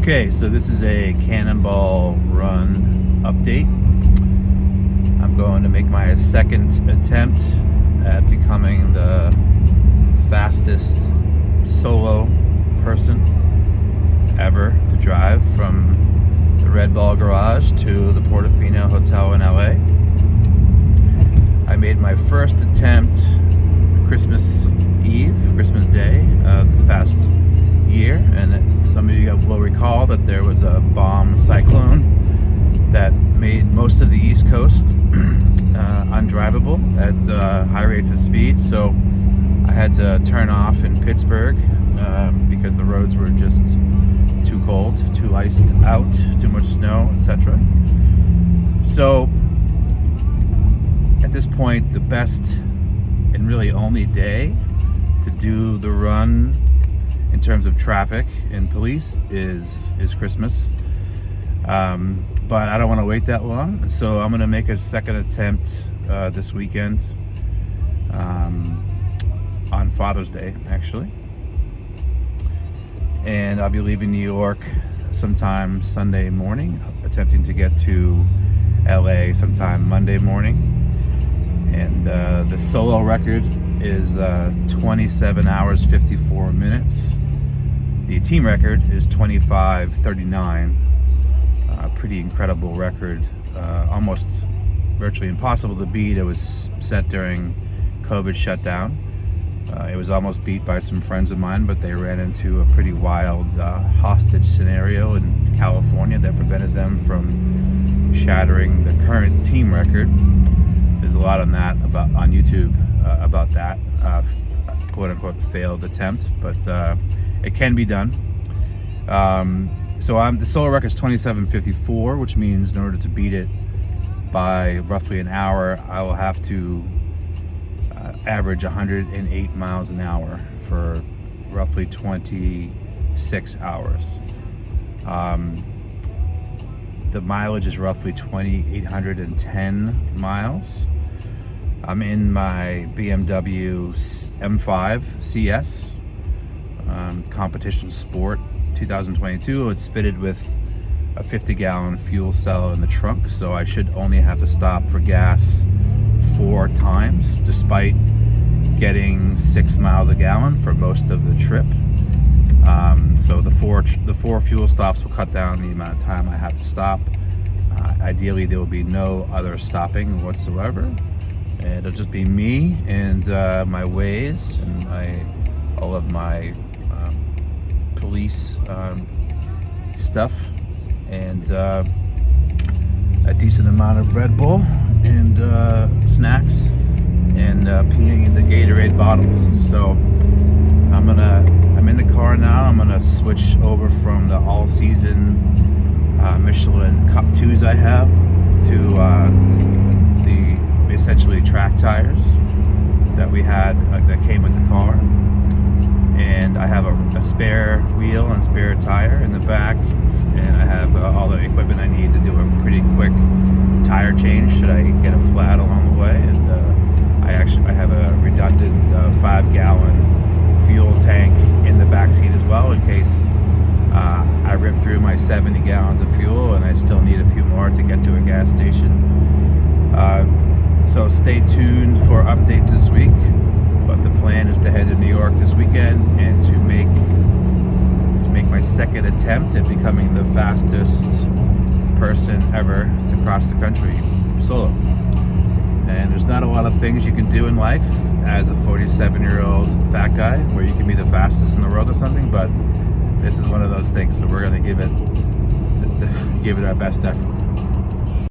Okay, so this is a Cannonball Run update. I'm going to make my second attempt at becoming the fastest solo person ever to drive from the Red Ball Garage to the Portofino Hotel in LA. I made my first attempt Christmas Day, this past year, and some of you will recall that there was a bomb cyclone that made most of the East Coast undrivable at high rates of speed. So I had to turn off in Pittsburgh because the roads were just too cold, too iced out, too much snow, etc. So at this point, the best and really only day to do the run in terms of traffic and police is Christmas. But I don't want to wait that long, so I'm going to make a second attempt this weekend on Father's Day, actually. And I'll be leaving New York sometime Sunday morning, attempting to get to LA sometime Monday morning. And the solo record is 27 hours 54 minutes. The team record is 25:39. Pretty incredible record, almost virtually impossible to beat. It was set during COVID shutdown. It was almost beat by some friends of mine, but they ran into a pretty wild hostage scenario in California that prevented them from shattering the current team record. There's a lot on that on YouTube about that quote unquote failed attempt, but it can be done. So the solo record is 27:54, which means in order to beat it by roughly an hour, I will have to average 108 miles an hour for roughly 26 hours. The mileage is roughly 2,810 miles. I'm in my BMW M5 CS competition sport 2022. It's fitted with a 50-gallon fuel cell in the trunk, so I should only have to stop for gas 4 times, despite getting 6 miles a gallon for most of the trip. So the four fuel stops will cut down the amount of time I have to stop. Ideally, there will be no other stopping whatsoever. It'll just be me and my Waze and all of my police stuff, and a decent amount of Red Bull and snacks, and peeing in the Gatorade bottles. So I'm in the car now. I'm gonna switch over from the all-season Michelin Cup 2s I have to the essentially track tires that we had that came with the car. And I have a spare wheel and spare tire in the back, and I have all the equipment I need to do a pretty quick tire change should I get a flat along the way. And I have a redundant 5-gallon fuel tank in the back seat as well, in case I rip through my 70 gallons of fuel and I still need a few more to get to a gas station. So stay tuned for updates this week. But the plan is to head to New York this weekend and to make my second attempt at becoming the fastest person ever to cross the country solo. And there's not a lot of things you can do in life as a 47-year-old fat guy where you can be the fastest in the world or something, but this is one of those things. So we're going to give it our best effort.